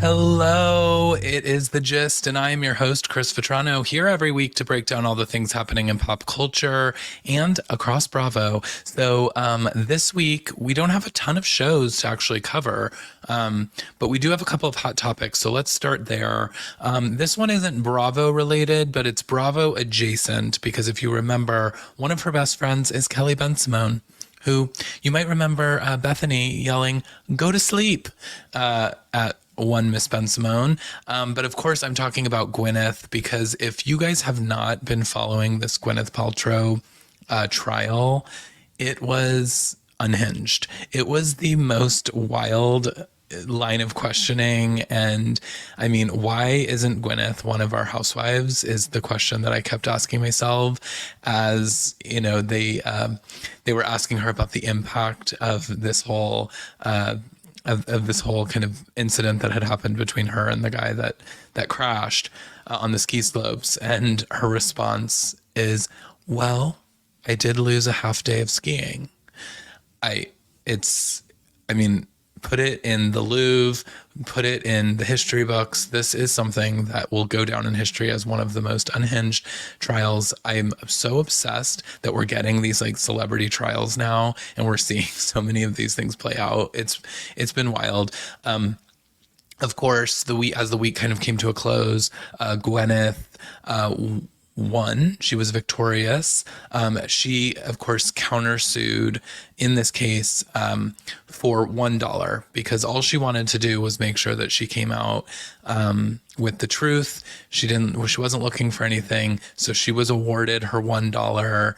Hello, it is The Gist, and I am your host, Chris Vetrano, here every week to break down all the things happening in pop culture and across Bravo. This week, we don't have a ton of shows to actually cover, but we do have a couple of hot topics, so let's start there. This one isn't Bravo related, but it's Bravo adjacent, because if you remember, one of her best friends is Kelly Bensimon, who you might remember Bethany yelling, "Go to sleep," at one Miss Bensimon. But of course, I'm talking about Gwyneth, because if you guys have not been following this Gwyneth Paltrow trial, it was unhinged. It was the most wild line of questioning. And I mean, why isn't Gwyneth one of our housewives is the question that I kept asking myself. As you know, they were asking her about the impact of this whole of this whole kind of incident that had happened between her and the guy that crashed on the ski slopes, and her response is, "Well, I did lose a half day of skiing." I mean, put it in the Louvre, put it in the history books. This is something that will go down in history as one of the most unhinged trials. I'm so obsessed that we're getting these like celebrity trials now, and we're seeing so many of these things play out. It's been wild. Of course, as the week kind of came to a close, Gwyneth won. She was victorious. She, of course, countersued in this case for $1, because all she wanted to do was make sure that she came out with the truth. She wasn't looking for anything, so she was awarded her $1.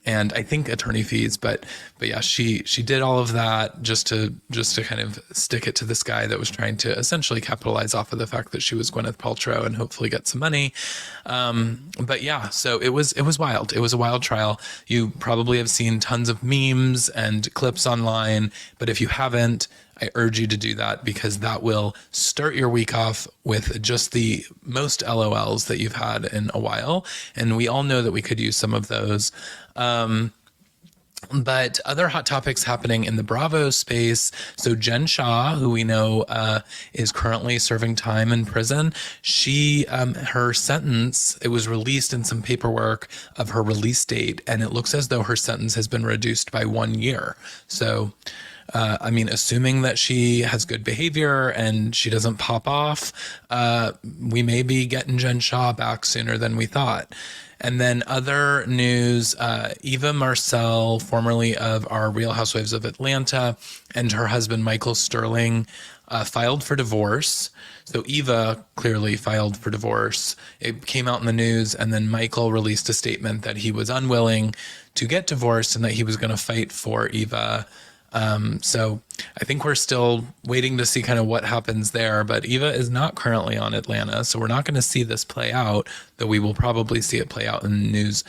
And I think attorney fees, but yeah, she did all of that just to kind of stick it to this guy that was trying to essentially capitalize off of the fact that she was Gwyneth Paltrow and hopefully get some money. But yeah, so it was wild. It was a wild trial. You probably have seen tons of memes and clips online, but if you haven't, I urge you to do that, because that will start your week off with just the most LOLs that you've had in a while. And we all know that we could use some of those. But other hot topics happening in the Bravo space. So Jen Shah, who we know is currently serving time in prison, her sentence, it was released in some paperwork of her release date, and it looks as though her sentence has been reduced by 1 year. So I mean, assuming that she has good behavior and she doesn't pop off, we may be getting Jen Shah back sooner than we thought. And then other news, Eva Marcille, formerly of our Real Housewives of Atlanta, and her husband, Michael Sterling, filed for divorce. So Eva clearly filed for divorce. It came out in the news, and then Michael released a statement that he was unwilling to get divorced and that he was going to fight for Eva. So I think we're still waiting to see kind of what happens there, but Eva is not currently on Atlanta, so we're not going to see this play out, though we will probably see it play out in news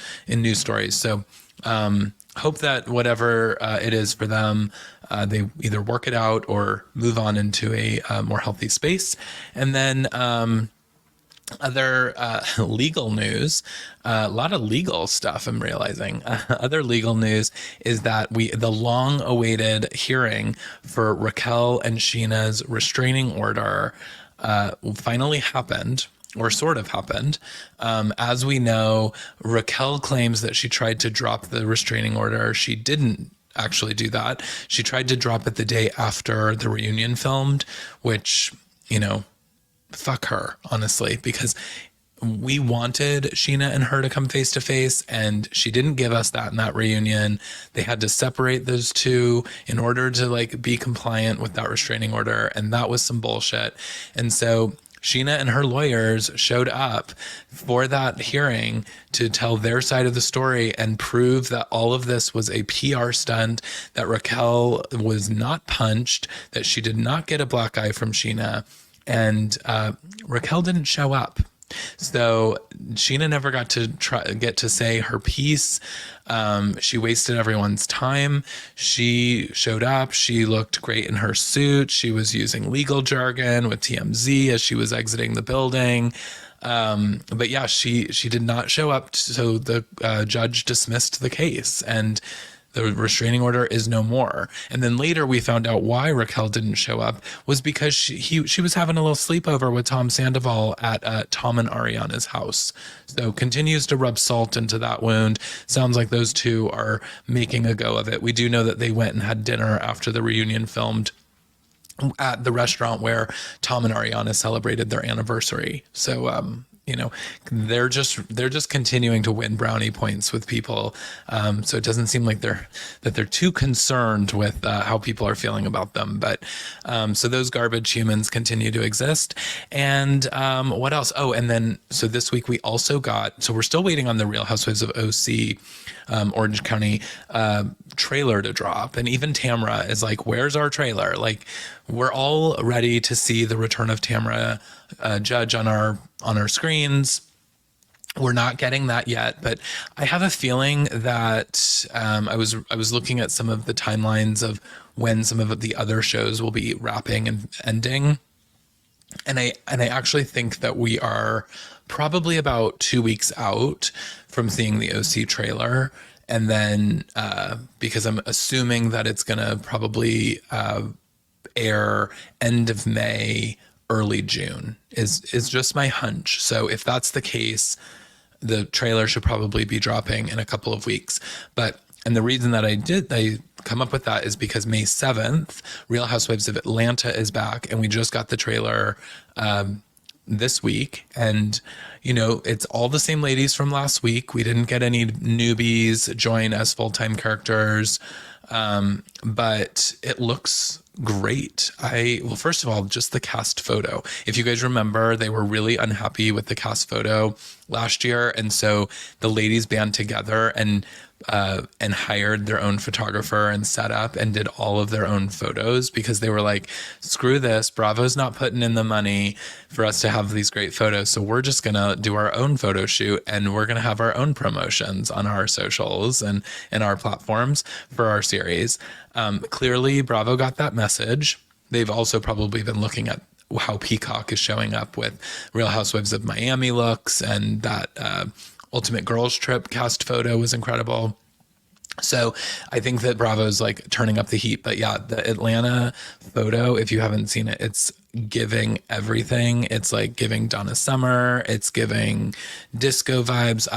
stories. So hope that whatever it is for them, they either work it out or move on into a more healthy space. And then other legal news, a lot of legal stuff I'm realizing. Other legal news is that the long-awaited hearing for Raquel and Sheena's restraining order finally happened, or sort of happened. As we know, Raquel claims that she tried to drop the restraining order. She didn't actually do that. She tried to drop it the day after the reunion filmed, which, fuck her, honestly, because we wanted Sheena and her to come face to face, and she didn't give us that in that reunion. They had to separate those two in order to be compliant with that restraining order, and that was some bullshit. And so Sheena and her lawyers showed up for that hearing to tell their side of the story and prove that all of this was a PR stunt, that Raquel was not punched, that she did not get a black eye from Sheena. And Raquel didn't show up. So Sheena never got to say her piece. She wasted everyone's time. She showed up. She looked great in her suit. She was using legal jargon with TMZ as she was exiting the building. But yeah, she did not show up. So the judge dismissed the case. And The restraining order is no more. And then later we found out why Raquel didn't show up was because she was having a little sleepover with Tom Sandoval at Tom and Ariana's house. So continues to rub salt into that wound. Sounds like those two are making a go of it. We do know that they went and had dinner after the reunion filmed at the restaurant where Tom and Ariana celebrated their anniversary. So, you know, they're just continuing to win brownie points with people. So it doesn't seem like they're too concerned with how people are feeling about them. But so those garbage humans continue to exist. And what else? Oh, and then so this week we also got. So we're still waiting on the Real Housewives of OC. Orange County trailer to drop, and even Tamra is like, where's our trailer? Like, we're all ready to see the return of Tamra Judge on our screens. We're not getting that yet, but I have a feeling that I was looking at some of the timelines of when some of the other shows will be wrapping and ending, and I actually think that we are probably about 2 weeks out from seeing the OC trailer. And then because I'm assuming that it's going to probably air end of May, early June is just my hunch. So if that's the case, the trailer should probably be dropping in a couple of weeks. And the reason that I come up with that is because May 7th, Real Housewives of Atlanta is back, and we just got the trailer this week. And, you know, it's all the same ladies from last week. We didn't get any newbies join as full-time characters, but it looks great. Well, first of all, just the cast photo. If you guys remember, they were really unhappy with the cast photo last year. And so the ladies band together and hired their own photographer and set up and did all of their own photos because they were like, screw this, Bravo's not putting in the money for us to have these great photos. So we're just going to do our own photo shoot, and we're going to have our own promotions on our socials and our platforms for our series. Clearly Bravo got that message. They've also probably been looking at how Peacock is showing up with Real Housewives of Miami looks, and that Ultimate Girls Trip cast photo was incredible. So I think that Bravo's like turning up the heat. But yeah, the Atlanta photo, if you haven't seen it, it's giving everything. It's like giving Donna Summer. It's giving disco vibes.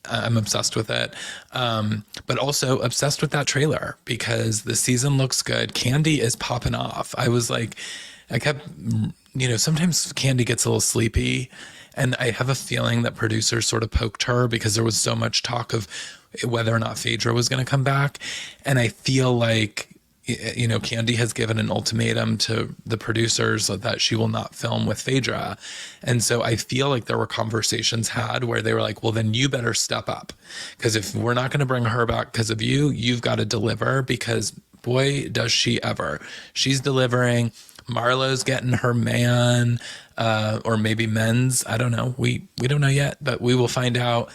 I'm obsessed with it. But also obsessed with that trailer because the season looks good. Candy is popping off. I kept, you know, sometimes Candy gets a little sleepy, and I have a feeling that producers sort of poked her because there was so much talk of whether or not Phaedra was going to come back. And I feel like, you know, Candy has given an ultimatum to the producers that she will not film with Phaedra. And so I feel like there were conversations had where they were like, well, then you better step up, because if we're not going to bring her back because of you, you've got to deliver, because boy, does she ever. She's delivering. Marlo's getting her man, or maybe men's. I don't know. We don't know yet, but we will find out.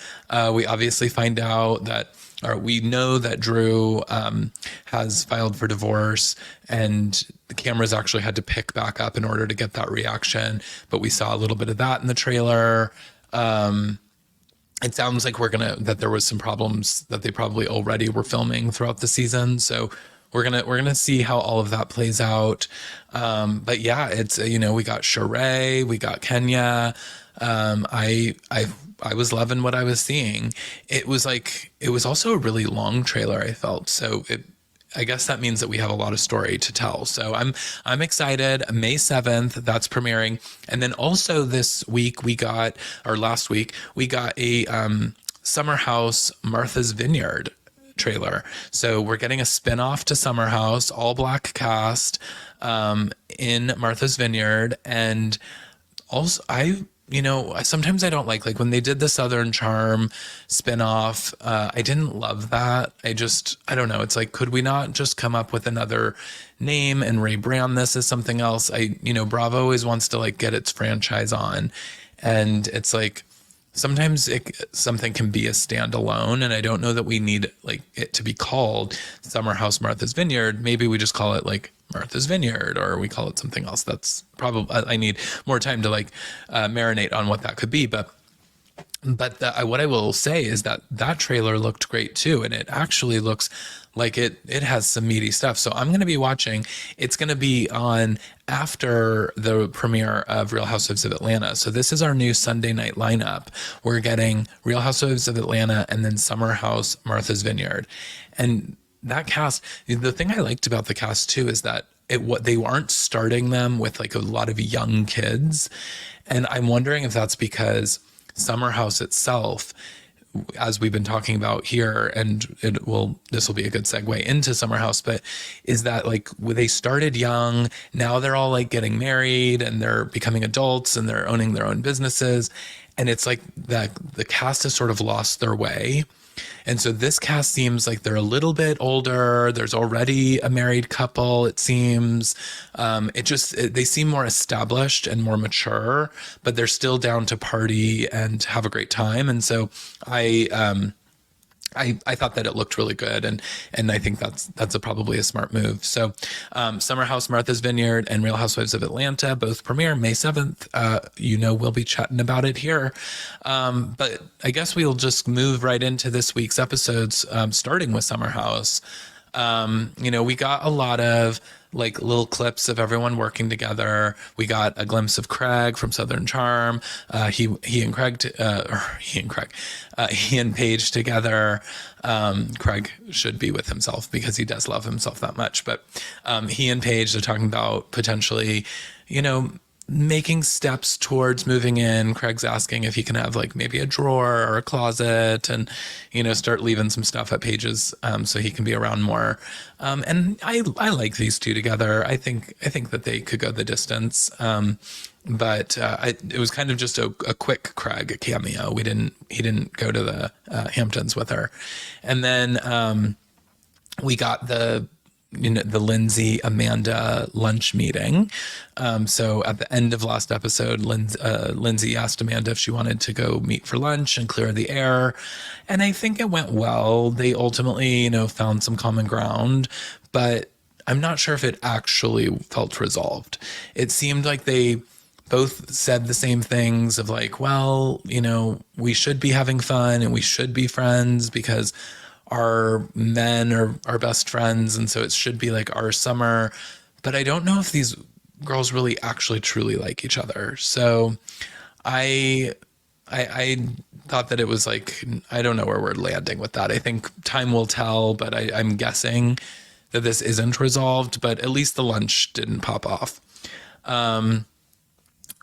We obviously find out that, or we know that Drew has filed for divorce, and the cameras actually had to pick back up in order to get that reaction. But we saw a little bit of that in the trailer. It sounds like that there was some problems that they probably already were filming throughout the season. So we're gonna see how all of that plays out. But yeah, it's, you know, we got Sheree, we got Kenya. I was loving what I was seeing. It was also a really long trailer, I felt. So I guess that means that we have a lot of story to tell. So I'm excited. May 7th, that's premiering. And then also last week, we got a Summer House Martha's Vineyard trailer. So we're getting a spinoff to Summer House, all black cast, in Martha's Vineyard. And also sometimes I don't like when they did the Southern Charm spinoff, I didn't love that. I don't know. It's like, could we not just come up with another name and rebrand this as something else? Bravo always wants to get its franchise on, and it's like, sometimes something can be a standalone, and I don't know that we need it to be called Summer House Martha's Vineyard. Maybe we just call it Martha's Vineyard, or we call it something else. That's probably, I need more time to marinate on what that could be. But But what I will say is that that trailer looked great too, and it actually looks like it has some meaty stuff. So I'm going to be watching. It's going to be on after the premiere of Real Housewives of Atlanta. So this is our new Sunday night lineup. We're getting Real Housewives of Atlanta and then Summer House, Martha's Vineyard, and that cast. The thing I liked about the cast too is that what they aren't starting them with like a lot of young kids, and I'm wondering if that's because Summer House itself, as we've been talking about here, and this will be a good segue into Summer House, but is that like they started young, now they're all like getting married and they're becoming adults and they're owning their own businesses. And it's like that the cast has sort of lost their way. And so this cast seems like they're a little bit older. There's already a married couple, it seems. They seem more established and more mature, but they're still down to party and have a great time. And so I thought that it looked really good, and I think that's probably a smart move. So, Summer House, Martha's Vineyard, and Real Housewives of Atlanta both premiere May 7th. We'll be chatting about it here. But I guess we'll just move right into this week's episodes, starting with Summer House. We got a lot of like little clips of everyone working together. We got a glimpse of Craig from Southern Charm. He and Paige together. Craig should be with himself because he does love himself that much. But he and Paige are talking about potentially, making steps towards moving in. Craig's asking if he can have like maybe a drawer or a closet and, start leaving some stuff at Paige's so he can be around more. And I like these two together. I think that they could go the distance. But it was kind of just a quick Craig cameo. He didn't go to the Hamptons with her. And then we got the Lindsay Amanda lunch meeting. So at the end of last episode, Lindsay asked Amanda if she wanted to go meet for lunch and clear the air. And I think it went well. They ultimately, found some common ground, but I'm not sure if it actually felt resolved. It seemed like they both said the same things of like, well, we should be having fun and we should be friends because our men are our best friends, and so it should be like our summer. But I don't know if these girls really actually truly like each other. So I thought that it was like, I don't know where we're landing with that. I think time will tell, but I'm guessing that this isn't resolved, but at least the lunch didn't pop off.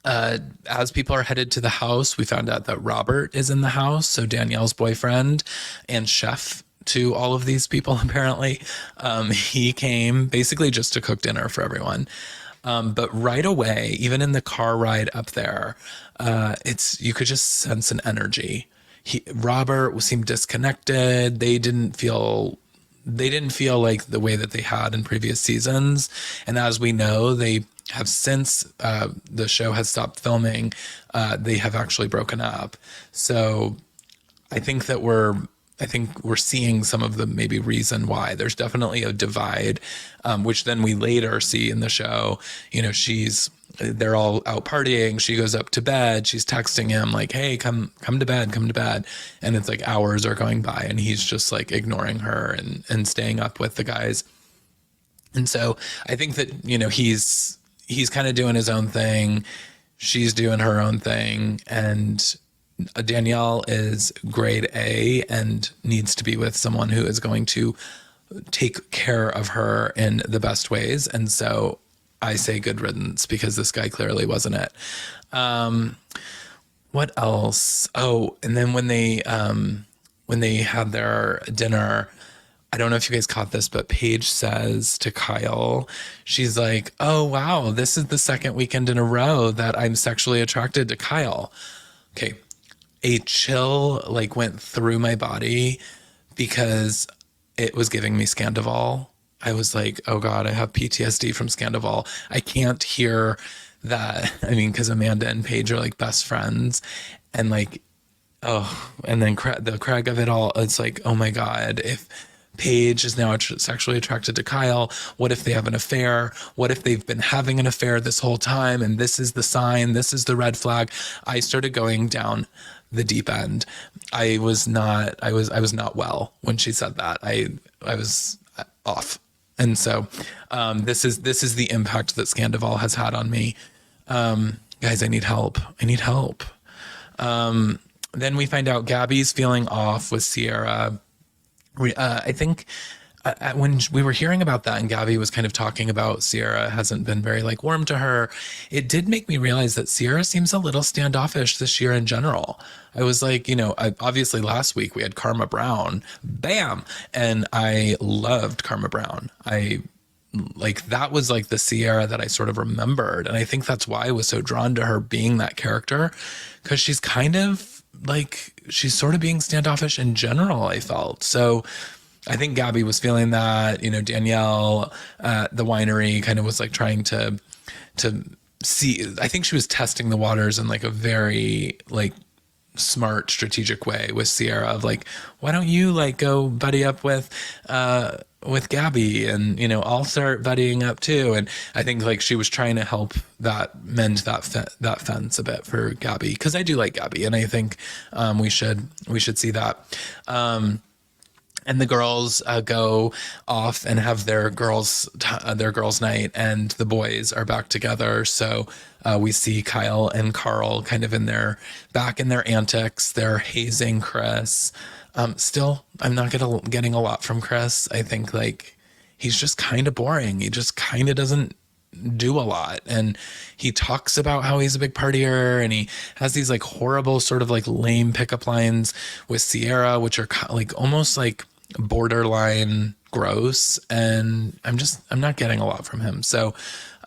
As people are headed to the house, we found out that Robert is in the house. So Danielle's boyfriend and chef to all of these people, apparently. He came basically just to cook dinner for everyone. But right away, even in the car ride up there, you could just sense an energy. Robert seemed disconnected. They didn't feel like the way that they had in previous seasons. And as we know, they have since the show has stopped filming, they have actually broken up. So I think we're seeing some of the maybe reason why. There's definitely a divide, which then we later see in the show. They're all out partying. She goes up to bed. She's texting him like, "Hey, come to bed, come to bed." And it's like hours are going by and he's just like ignoring her and staying up with the guys. And so I think that, he's kind of doing his own thing. She's doing her own thing. And Danielle is grade A and needs to be with someone who is going to take care of her in the best ways. And so I say good riddance because this guy clearly wasn't it. What else? Oh, and then when they had their dinner, I don't know if you guys caught this, but Paige says to Kyle, she's like, "Oh, wow, this is the second weekend in a row that I'm sexually attracted to Kyle." Okay. A chill like went through my body because it was giving me Scandival. I was like, oh God, I have PTSD from Scandival. I can't hear that. I mean, because Amanda and Paige are like best friends. And like, oh, and then the Craig of it all, it's like, oh my God, if Paige is now sexually attracted to Kyle. What if they have an affair? What if they've been having an affair this whole time and this is the sign, this is the red flag? I started going down the deep end. I was not well when she said that. I was off. And so this is the impact that Scandival has had on me. Guys, I need help. I need help. Then we find out Gabby's feeling off with Sierra. I think when we were hearing about that and Gabby was kind of talking about Sierra hasn't been very like warm to her, it did make me realize that Sierra seems a little standoffish this year in general. I was like, obviously last week we had Karma Brown, bam, and I loved Karma Brown. That was like the Sierra that I sort of remembered. And I think that's why I was so drawn to her being that character, because she's kind of like, she's sort of being standoffish in general, I felt. So I think Gabby was feeling that, Danielle at the winery kind of was like trying to see, I think she was testing the waters in like a very like smart strategic way with Sierra of like, why don't you like go buddy up with Gabby and, I'll start buddying up too. And I think like she was trying to help that mend that fence a bit for Gabby. Cause I do like Gabby and I think, we should see that. And the girls go off and have their girls night, and the boys are back together. So we see Kyle and Carl kind of back in their antics. They're hazing Chris. Still, I'm not getting a lot from Chris. I think like he's just kind of boring. He just kind of doesn't do a lot, and he talks about how he's a big partier, and he has these like horrible sort of like lame pickup lines with Sierra, which are like almost like borderline gross, and I'm not getting a lot from him. So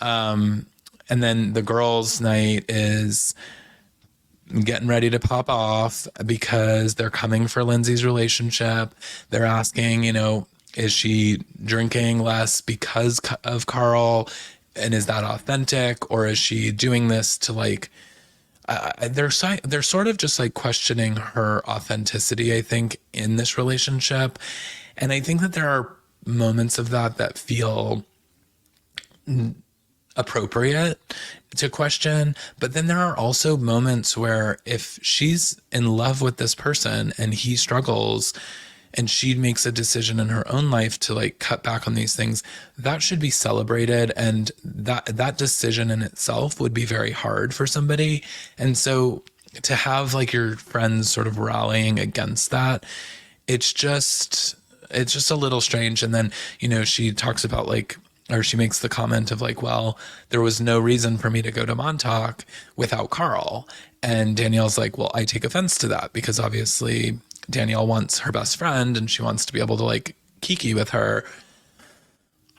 and then the girls' night is getting ready to pop off because they're coming for Lindsay's relationship. They're asking, is she drinking less because of Carl, and is that authentic, or is she doing this to like they're sort of just like questioning her authenticity, I think, in this relationship. And I think that there are moments of that feel appropriate to question. But then there are also moments where if she's in love with this person and he struggles and she makes a decision in her own life to like cut back on these things, that should be celebrated. And that decision in itself would be very hard for somebody. And so to have like your friends sort of rallying against that, it's just a little strange. And then, she talks about like, or she makes the comment of like, well, there was no reason for me to go to Montauk without Carl. And Danielle's like, well, I take offense to that because obviously Danielle wants her best friend and she wants to be able to like kiki with her.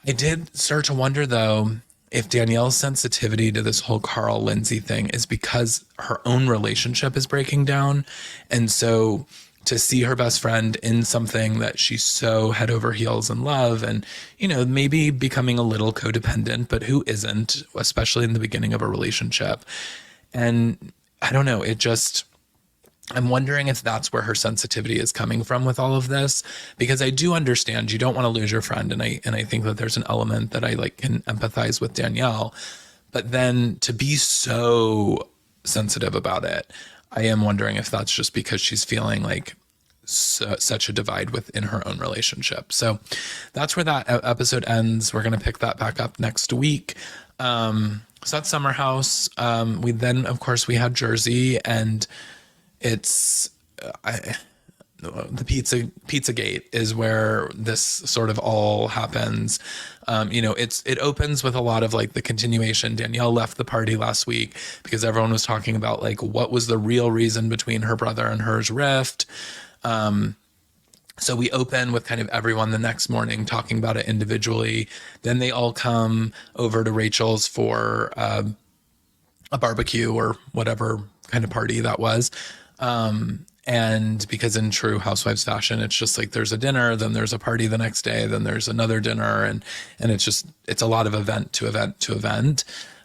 I did start to wonder though, if Danielle's sensitivity to this whole Carl Lindsay thing is because her own relationship is breaking down. And so to see her best friend in something that she's so head over heels in love and, maybe becoming a little codependent, but who isn't, especially in the beginning of a relationship. And I don't know, I'm wondering if that's where her sensitivity is coming from with all of this, because I do understand you don't want to lose your friend. And I think that there's an element that I like can empathize with Danielle, but then to be so sensitive about it, I am wondering if that's just because she's feeling like such a divide within her own relationship. So that's where that episode ends. We're going to pick that back up next week. So that's Summer House. We then, of course, we had Jersey, and it's the pizza gate is where this sort of all happens. It opens with a lot of like the continuation. Danielle left the party last week because everyone was talking about like what was the real reason between her brother and her's rift. So we open with kind of everyone the next morning talking about it individually. Then they all come over to Rachel's for a barbecue or whatever kind of party that was. And because in true Housewives fashion, it's just like there's a dinner, then there's a party the next day, then there's another dinner, and it's a lot of event to event to event.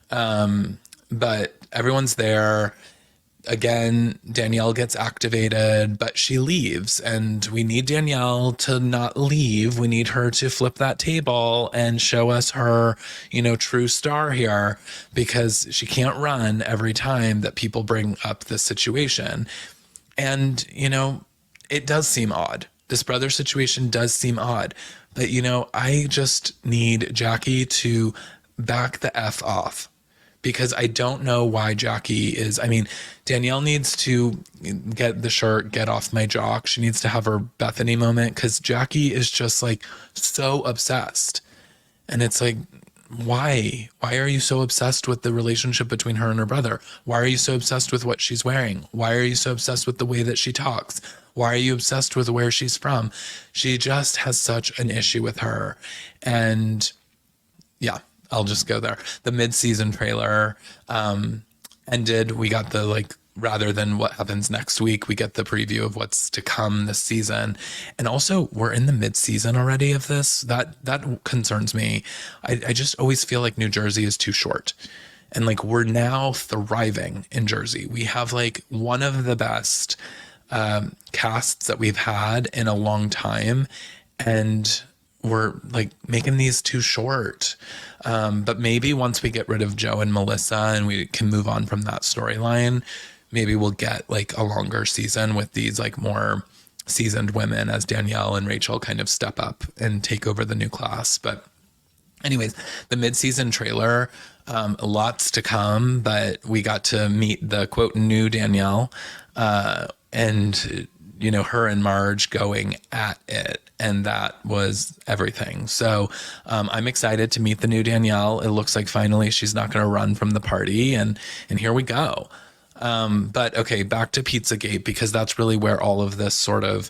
But everyone's there. again, Danielle gets activated, but she leaves. And we need Danielle to not leave. We need her to flip that table and show us her, true star here, because she can't run every time that people bring up this situation. And, it does seem odd. This brother situation does seem odd. But, I just need Jackie to back the F off, because I don't know why Jackie is. I mean, Danielle needs to get the shirt, get off my jock. She needs to have her Bethany moment, because Jackie is just like so obsessed. And it's like, why? Why are you so obsessed with the relationship between her and her brother? Why are you so obsessed with what she's wearing? Why are you so obsessed with the way that she talks? Why are you obsessed with where she's from? She just has such an issue with her. And yeah, I'll just go there. The mid-season trailer ended. We got the, like, rather than what happens next week, we get the preview of what's to come this season. And also, we're in the mid-season already of this. That concerns me. I just always feel like New Jersey is too short. And like, we're now thriving in Jersey. We have like one of the best casts that we've had in a long time. And we're like making these too short. But maybe once we get rid of Joe and Melissa and we can move on from that storyline, maybe we'll get like a longer season with these like more seasoned women as Danielle and Rachel kind of step up and take over the new class. But anyways, the mid-season trailer, lots to come, but we got to meet the quote new Danielle, and her and Marge going at it. And that was everything. So I'm excited to meet the new Danielle. It looks like finally she's not going to run from the party, and here we go. But okay, back to Pizzagate, because that's really where all of this sort of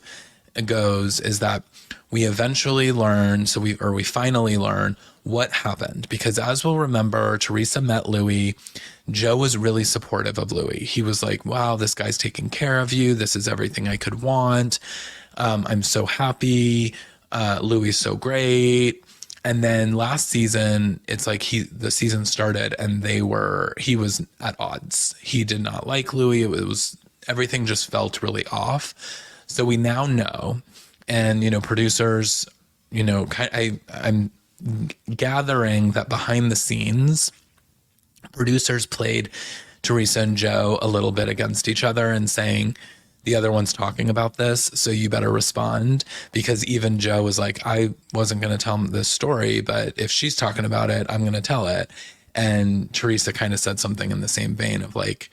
goes, is that we eventually learn, we finally learn what happened. Because as we'll remember, Teresa met Louis. Joe was really supportive of Louis. He was like, wow, this guy's taking care of you. This is everything I could want. I'm so happy. Louis is so great. And then last season, it's like the season started and he was at odds. He did not like Louis. It was everything just felt really off. So we now know, and producers, I'm gathering that behind the scenes, producers played Teresa and Joe a little bit against each other and saying, the other one's talking about this, so you better respond. Because even Joe was like, I wasn't going to tell him this story, but if she's talking about it, I'm going to tell it. And Teresa kind of said something in the same vein of like,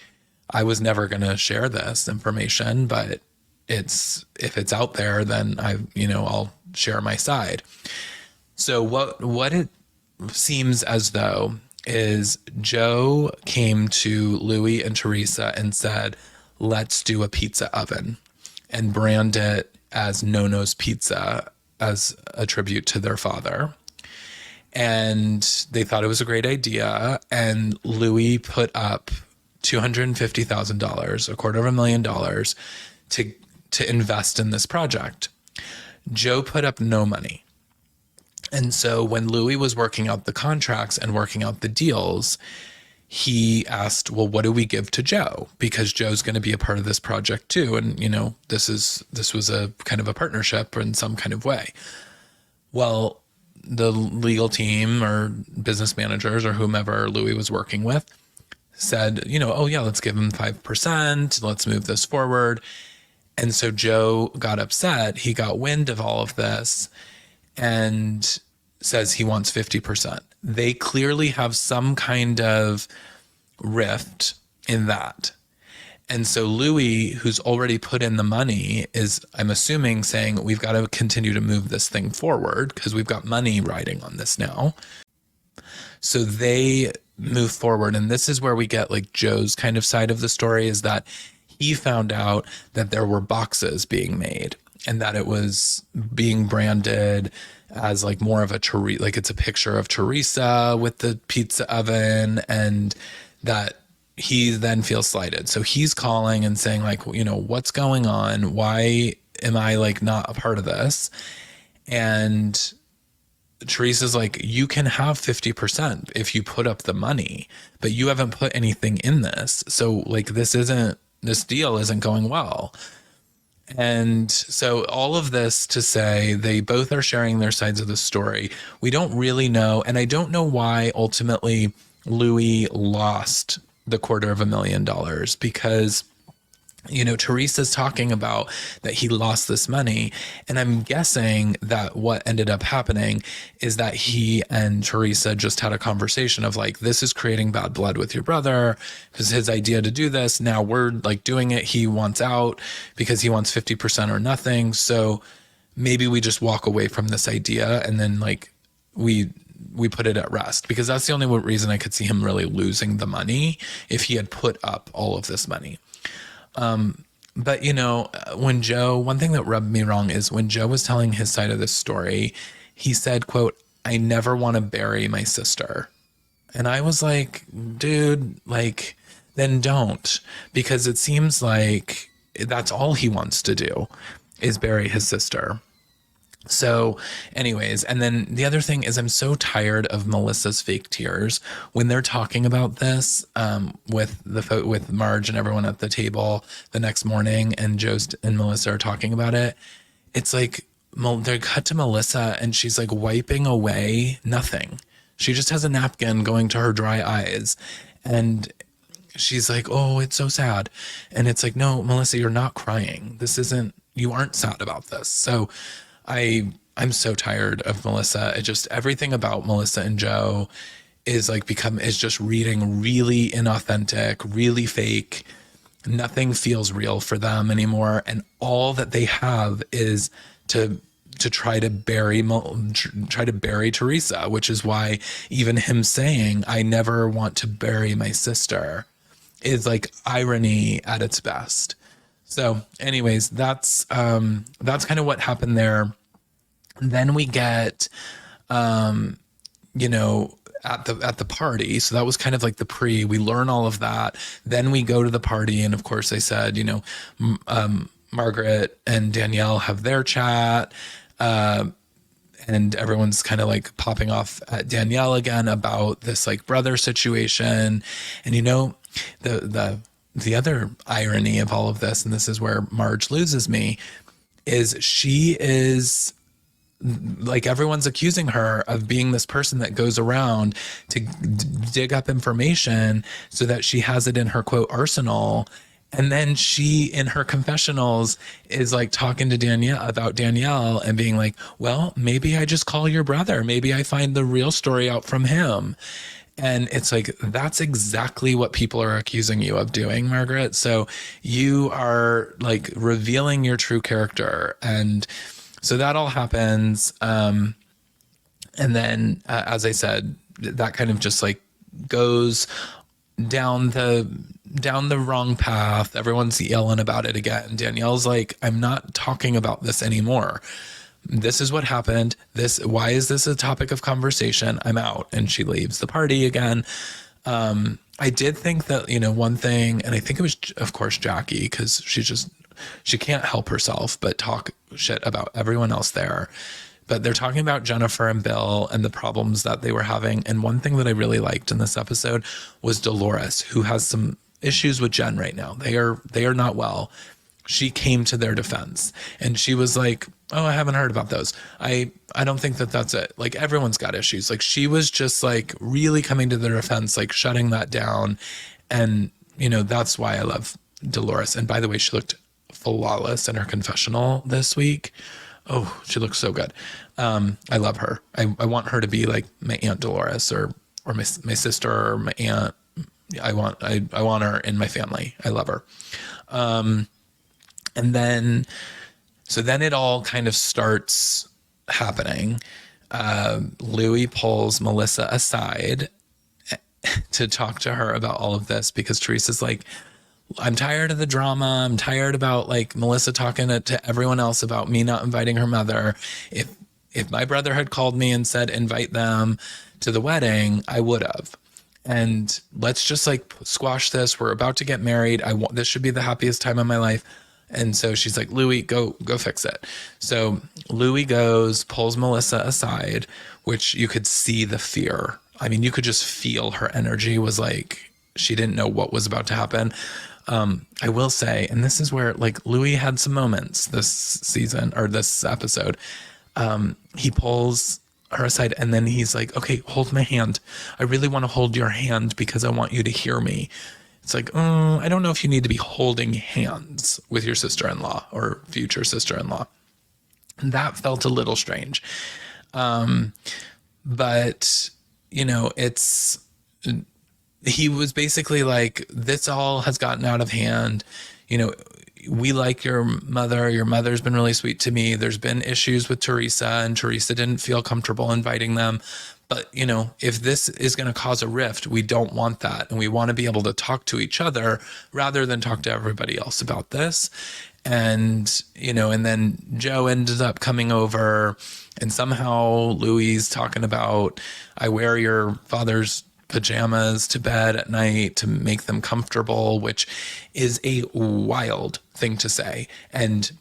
I was never going to share this information, but if it's out there, then I'll share my side. So what it seems as though is Joe came to Louis and Teresa and said, let's do a pizza oven and brand it as Nono's Pizza as a tribute to their father. And they thought it was a great idea. And Louis put up $250,000, $250,000 to invest in this project. Joe put up no money. And so when Louis was working out the contracts and working out the deals, he asked, well, what do we give to Joe? Because Joe's going to be a part of this project too. And, this was a kind of a partnership in some kind of way. Well, the legal team or business managers or whomever Louis was working with said, oh yeah, let's give him 5%. Let's move this forward. And so Joe got upset. He got wind of all of this and says he wants 50%. They clearly have some kind of rift in that. And so Louis, who's already put in the money, is, I'm assuming, saying we've got to continue to move this thing forward because we've got money riding on this now. So they move forward. And this is where we get like Joe's kind of side of the story, is that he found out that there were boxes being made and that it was being branded as like more of a like it's a picture of Teresa with the pizza oven, and that he then feels slighted. So he's calling and saying like, what's going on? Why am I like not a part of this? And Teresa's like, you can have 50% if you put up the money, but you haven't put anything in this. So like, this isn't this deal isn't going well. And so all of this to say they both are sharing their sides of the story. We don't really know. And I don't know why ultimately Louis lost the $250,000 because Teresa's talking about that he lost this money. And I'm guessing that what ended up happening is that he and Teresa just had a conversation of like, this is creating bad blood with your brother. It was his idea to do this. Now we're like doing it. He wants out because he wants 50% or nothing. So maybe we just walk away from this idea and then like we put it at rest, because that's the only reason I could see him really losing the money if he had put up all of this money. But when Joe, one thing that rubbed me wrong is when Joe was telling his side of the story, he said, quote, "I never want to bury my sister." And I was like, dude, like, then don't, because it seems like that's all he wants to do is bury his sister. So anyways, and then the other thing is I'm so tired of Melissa's fake tears when they're talking about this with Marge and everyone at the table the next morning, and Joe and Melissa are talking about it. It's like they're cut to Melissa and she's like wiping away nothing. She just has a napkin going to her dry eyes and she's like, "Oh, it's so sad." And it's like, "No, Melissa, you're not crying. You aren't sad about this." So I'm so tired of Melissa. It just, everything about Melissa and Joe is just reading really inauthentic, really fake. Nothing feels real for them anymore. And all that they have is to try to bury Teresa, which is why even him saying, "I never want to bury my sister," is like irony at its best. So anyways, that's kind of what happened there. Then we get, at the party. So that was kind of like the we learn all of that. Then we go to the party. And of course they said, Margaret and Danielle have their chat. And everyone's kind of like popping off at Danielle again about this like brother situation. And, the other irony of all of this, and this is where Marge loses me, is she is like, everyone's accusing her of being this person that goes around to dig up information so that she has it in her quote arsenal. And then she, in her confessionals, is like talking to Danielle and being like, "Well, maybe I just call your brother. Maybe I find the real story out from him." And it's like, that's exactly what people are accusing you of doing, Margaret. So you are like revealing your true character. And so that all happens. And then, as I said, that kind of just like goes down the wrong path. Everyone's yelling about it again. Danielle's like, "I'm not talking about this anymore. This is what happened. Why is this a topic of conversation? I'm out." And she leaves the party again. I did think that, one thing, and I think it was, of course, Jackie, because she can't help herself but talk shit about everyone else there. But they're talking about Jennifer and Bill and the problems that they were having. And one thing that I really liked in this episode was Dolores, who has some issues with Jen right now. They are not well. She came to their defense and she was like, "Oh, I haven't heard about those. I don't think that that's it. Like, everyone's got issues." Like, she was just like really coming to their defense, like shutting that down. And, that's why I love Dolores. And by the way, she looked flawless in her confessional this week. Oh, she looks so good. I love her. I want her to be like my Aunt Dolores or my sister or my aunt. I want her in my family. I love her. And then it all kind of starts happening. Louis pulls Melissa aside to talk to her about all of this because Teresa's like, "I'm tired of the drama. I'm tired about like Melissa talking to everyone else about me not inviting her mother. If my brother had called me and said, invite them to the wedding, I would have. And let's just like squash this. We're about to get married. This should be the happiest time of my life." And so she's like, "Louis, go fix it." So Louis goes, pulls Melissa aside, which you could see the fear. I mean, you could just feel her energy was like, she didn't know what was about to happen. I will say, and this is where like Louis had some moments this season or this episode. He pulls her aside and then he's like, okay, hold my hand. I really want to hold your hand because I want you to hear me. It's like, I don't know if you need to be holding hands with your sister-in-law or future sister-in-law. And that felt a little strange. But, you know, he was basically like, this all has gotten out of hand. You know, we like your mother. Your mother's been really sweet to me. There's been issues with Teresa, and Teresa didn't feel comfortable inviting them. But, you know, if this is going to cause a rift, we don't want that. And we want to be able to talk to each other rather than talk to everybody else about this. And, you know, and then Joe ended up coming over and somehow Louis talking about, I wear your father's pajamas to bed at night to make them comfortable, which is a wild thing to say. And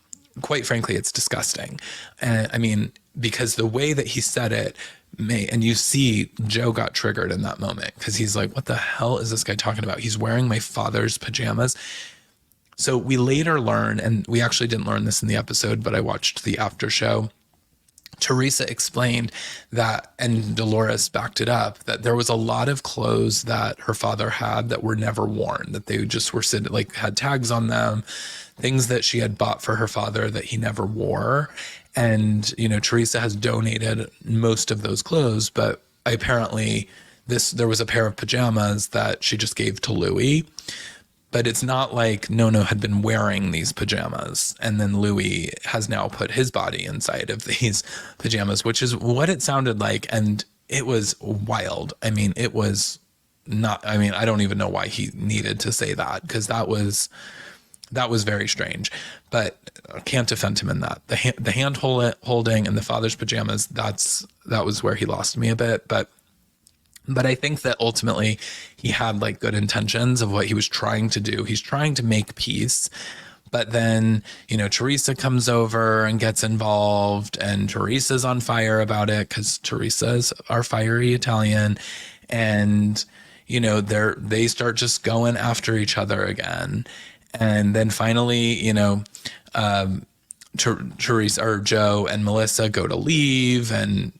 quite frankly, it's disgusting. And I mean, because the way that he said it, and you see Joe got triggered in that moment because he's like, what the hell is this guy talking about? He's wearing my father's pajamas. So we later learn, and we actually didn't learn this in the episode, but I watched the after show. Teresa explained that, and Dolores backed it up, that there was a lot of clothes that her father had that were never worn, that they just were sitting, like had tags on them, things that she had bought for her father that he never wore. And, you know, Teresa has donated most of those clothes, but apparently there was a pair of pajamas that she just gave to Louis. But it's not like Nono had been wearing these pajamas and then Louis has now put his body inside of these pajamas, which is what it sounded like. And it was wild. I mean, it was not, I mean, I don't even know why he needed to say that, because that was very strange, but I can't defend him in that. The hand holding and the father's pajamas, that was where he lost me a bit. But I think that ultimately he had like good intentions of what he was trying to do. He's trying to make peace. But then, you know, Teresa comes over and gets involved, and Teresa's on fire about it because Teresa's our fiery Italian. And, you know, they start just going after each other again. And then finally, you know, Teresa or Joe and Melissa go to leave, and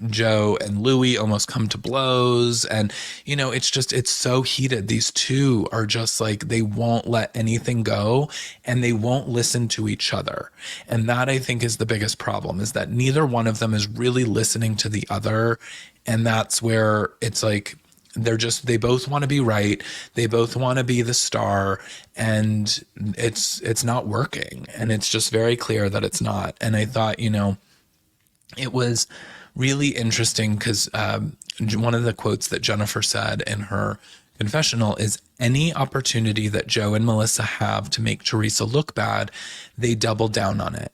Joe and Louis almost come to blows. And, you know, it's so heated. These two are just like, they won't let anything go and they won't listen to each other. And that, I think, is the biggest problem, is that neither one of them is really listening to the other. And that's where it's like, they both want to be right. They both want to be the star, and it's not working. And it's just very clear that it's not. And I thought, you know, it was really interesting because one of the quotes that Jennifer said in her confessional is, any opportunity that Joe and Melissa have to make Teresa look bad, they double down on it.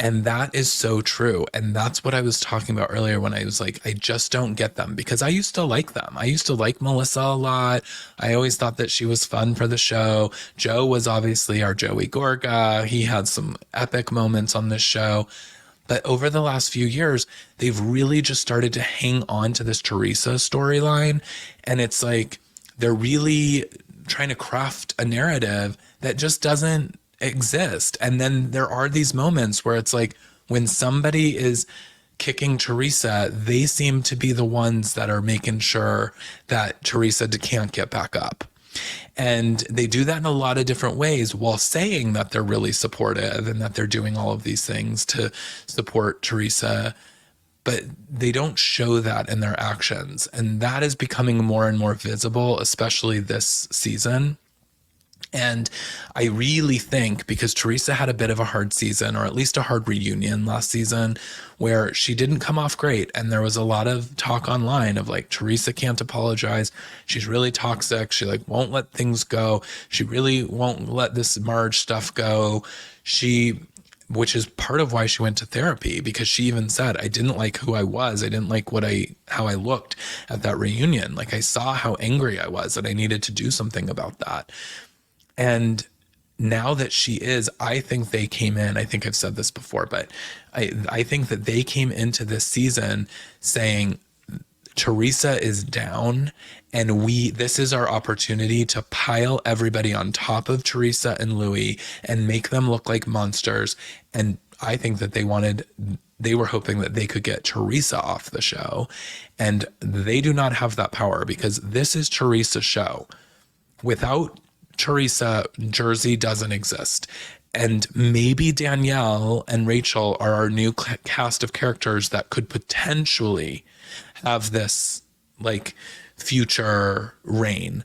And that is so true. And that's what I was talking about earlier when I was like, I just don't get them, because I used to like them. I used to like Melissa a lot. I always thought that she was fun for the show. Joe was obviously our Joey Gorga. He had some epic moments on this show. But over the last few years, they've really just started to hang on to this Teresa storyline. And it's like, they're really trying to craft a narrative that just doesn't exist. And then there are these moments where it's like, when somebody is kicking Teresa, they seem to be the ones that are making sure that Teresa can't get back up. And they do that in a lot of different ways while saying that they're really supportive and that they're doing all of these things to support Teresa. But they don't show that in their actions. And that is becoming more and more visible, especially this season. And I really think, because Teresa had a bit of a hard season, or at least a hard reunion last season, where she didn't come off great. And there was a lot of talk online of like, Teresa can't apologize. She's really toxic. She like won't let things go. She really won't let this Marge stuff go. Which is part of why she went to therapy, because she even said, I didn't like who I was. I didn't like how I looked at that reunion. Like, I saw how angry I was and I needed to do something about that. And now that she is, I think they came in, I think I've said this before, but I think that they came into this season saying, Teresa is down, and this is our opportunity to pile everybody on top of Teresa and Louis and make them look like monsters. And I think that they were hoping that they could get Teresa off the show, and they do not have that power because this is Teresa's show. Without Teresa, Jersey doesn't exist. And maybe Danielle and Rachel are our new cast of characters that could potentially have this like future reign.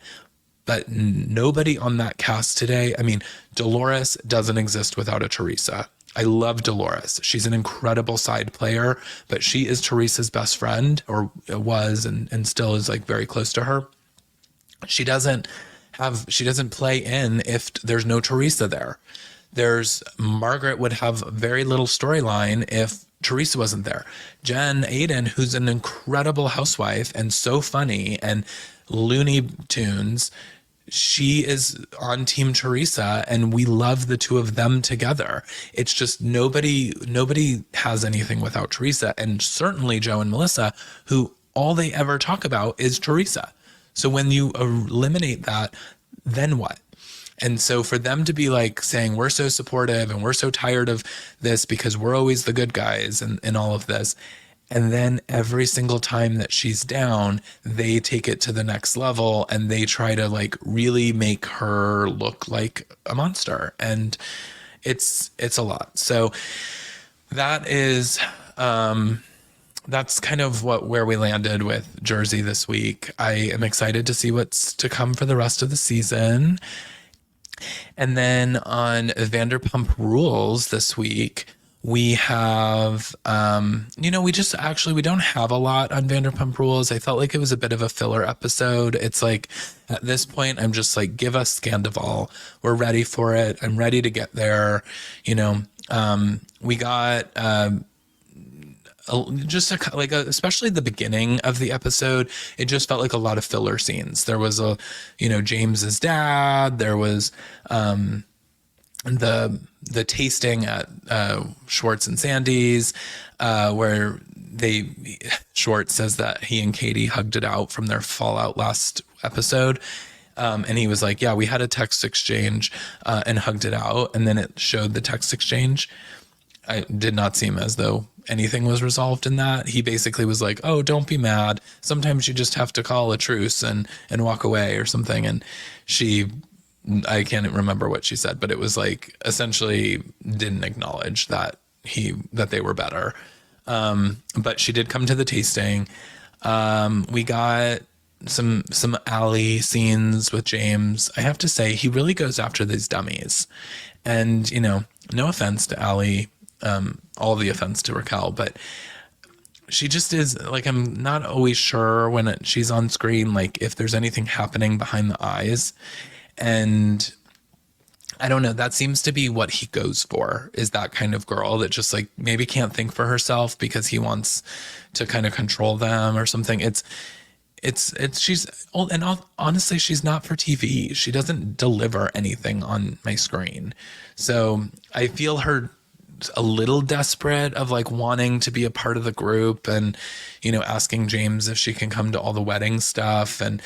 But nobody on that cast today. I mean, Dolores doesn't exist without a Teresa. I love Dolores. She's an incredible side player, but she is Teresa's best friend, or was, and still is like very close to her. She doesn't play in if there's no Teresa there. Margaret would have very little storyline if Teresa wasn't there. Jen Aiden, who's an incredible housewife and so funny and Looney Tunes, she is on Team Teresa, and we love the two of them together. It's just nobody has anything without Teresa, and certainly Joe and Melissa, who all they ever talk about is Teresa. So when you eliminate that, then what? And so for them to be like saying, we're so supportive and we're so tired of this because we're always the good guys and all of this. And then every single time that she's down, they take it to the next level and they try to like really make her look like a monster. And it's a lot. So that is, that's kind of where we landed with Jersey this week. I am excited to see what's to come for the rest of the season. And then on Vanderpump Rules this week, we have, we don't have a lot on Vanderpump Rules. I felt like it was a bit of a filler episode. It's like, at this point, I'm just like, give us Scandival. We're ready for it. I'm ready to get there. We got, especially the beginning of the episode, it just felt like a lot of filler scenes. There was James's dad. There was the tasting at Schwartz and Sandy's, where Schwartz says that he and Katie hugged it out from their fallout last episode. And he was like, yeah, we had a text exchange and hugged it out. And then it showed the text exchange. It did not seem as though anything was resolved in that. He basically was like, oh, don't be mad. Sometimes you just have to call a truce and walk away or something. And I can't remember what she said, but it was like essentially didn't acknowledge that they were better. But she did come to the tasting. We got some Allie scenes with James. I have to say, he really goes after these dummies. And, no offense to Allie, all the offense to Raquel, but she just is like, I'm not always sure when she's on screen, like if there's anything happening behind the eyes. And I don't know, that seems to be what he goes for, is that kind of girl that just like maybe can't think for herself because he wants to kind of control them or something. She's old, and honestly, she's not for TV. She doesn't deliver anything on my screen. So I feel her a little desperate of like wanting to be a part of the group and, asking James if she can come to all the wedding stuff. And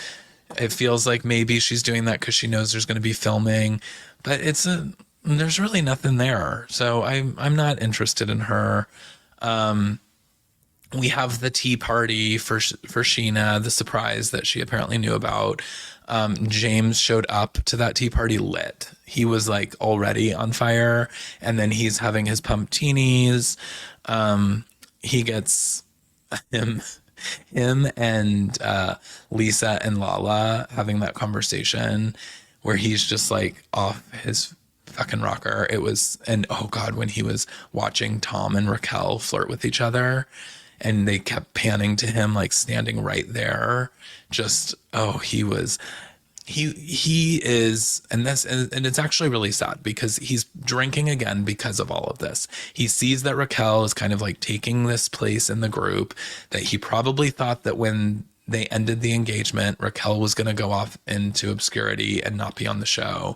it feels like maybe she's doing that because she knows there's going to be filming, but there's really nothing there. So I'm not interested in her. We have the tea party for Sheena, the surprise that she apparently knew about. James showed up to that tea party lit. He was like already on fire, and then he's having his pumptinis. He gets him and Lisa and Lala having that conversation where he's just like off his fucking rocker. And oh God, when he was watching Tom and Raquel flirt with each other, and they kept panning to him, like standing right there. Just, he is, and it's actually really sad because he's drinking again because of all of this. He sees that Raquel is kind of like taking this place in the group, that he probably thought that when they ended the engagement, Raquel was going to go off into obscurity and not be on the show.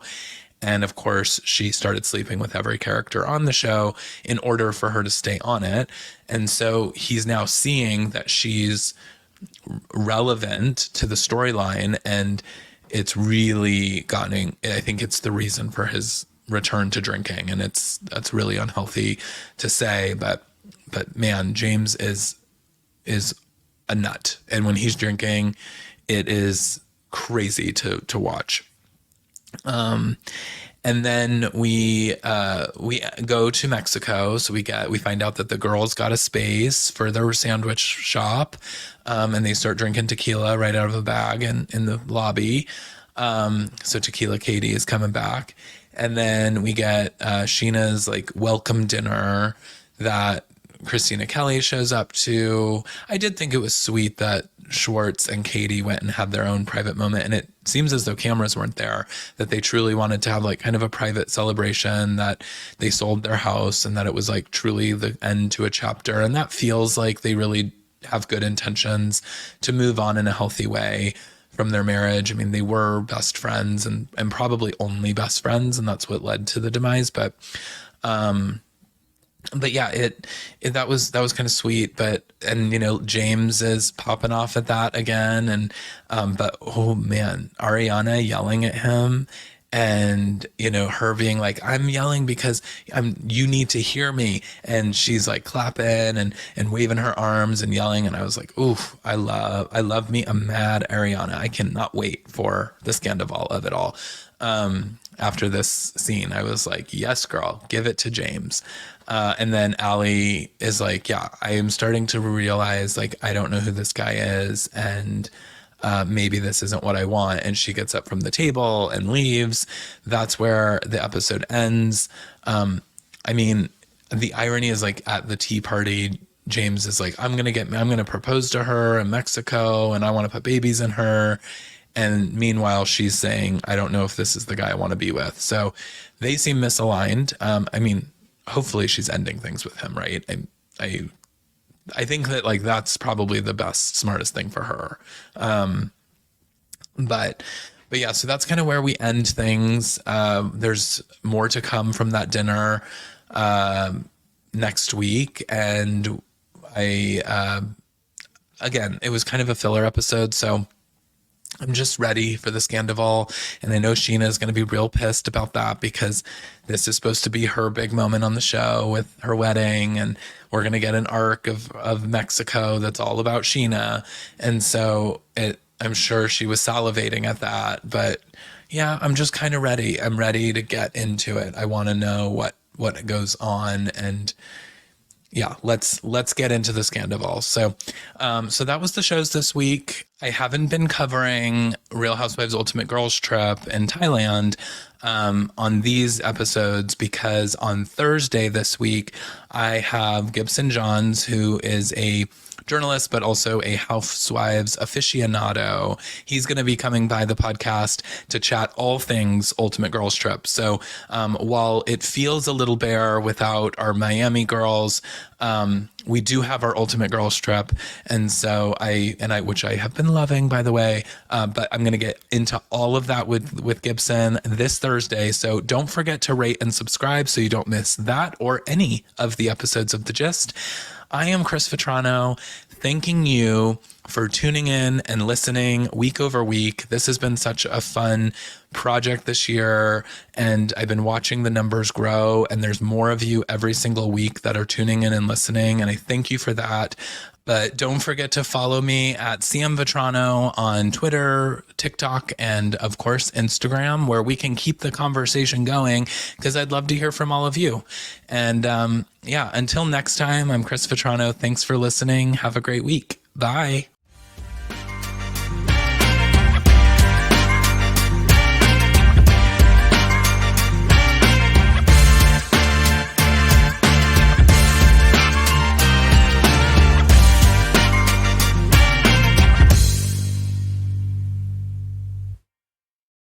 And of course, she started sleeping with every character on the show in order for her to stay on it. And so he's now seeing that she's relevant to the storyline, and it's really gotten, I think it's the reason for his return to drinking, and that's really unhealthy to say, but man, James is a nut, and when he's drinking, it is crazy to watch. And then we go to Mexico. So we find out that the girls got a space for their sandwich shop, and they start drinking tequila right out of a bag in the lobby. So Tequila Katie is coming back, and then we get Sheena's like welcome dinner that Christina Kelly shows up to. I did think it was sweet that Schwartz and Katie went and had their own private moment, and it seems as though cameras weren't there, that they truly wanted to have like kind of a private celebration, that they sold their house, and that it was like truly the end to a chapter. And that feels like they really have good intentions to move on in a healthy way from their marriage. I mean, they were best friends and probably only best friends, and that's what led to the demise. But yeah, it that was kind of sweet. And you know, James is popping off at that again, and but oh man, Ariana yelling at him, and you know, her being like, I'm yelling because you need to hear me, and she's like clapping and waving her arms and yelling, and I was like, ooh, I love me a mad Ariana. I cannot wait for the scandal of it all. After this scene, I was like, yes, girl, give it to James. And then Allie is like, yeah, I am starting to realize, like, I don't know who this guy is, and maybe this isn't what I want. And she gets up from the table and leaves. That's where the episode ends. I mean, the irony is, like, at the tea party, James is like, I'm going to propose to her in Mexico, and I want to put babies in her. And meanwhile, she's saying, I don't know if this is the guy I want to be with. So they seem misaligned. I mean, hopefully she's ending things with him, right? I think that, like, that's probably the best, smartest thing for her. But yeah, so that's kind of where we end things. There's more to come from that dinner next week. And again, it was kind of a filler episode, so I'm just ready for the scandal. And I know Sheena is going to be real pissed about that, because this is supposed to be her big moment on the show with her wedding. And we're going to get an arc of Mexico that's all about Sheena. And so I'm sure she was salivating at that. But yeah, I'm just kind of ready. I'm ready to get into it. I want to know what goes on. And yeah, let's get into the scandal. So that was the shows this week. I haven't been covering Real Housewives Ultimate Girls Trip in Thailand on these episodes, because on Thursday this week, I have Gibson Johns, who is a journalist, but also a Housewives aficionado. He's going to be coming by the podcast to chat all things Ultimate Girls Trip. So while it feels a little bare without our Miami girls, we do have our Ultimate Girls Trip. And so which I have been loving, by the way, but I'm going to get into all of that with Gibson this Thursday. So don't forget to rate and subscribe so you don't miss that or any of the episodes of The Gist. I am Chris Vetrano, thanking you for tuning in and listening week over week. This has been such a fun project this year, and I've been watching the numbers grow, and there's more of you every single week that are tuning in and listening, and I thank you for that. But don't forget to follow me at CM Vetrano on Twitter, TikTok, and of course, Instagram, where we can keep the conversation going, because I'd love to hear from all of you. And yeah, until next time, I'm Chris Vetrano. Thanks for listening. Have a great week. Bye.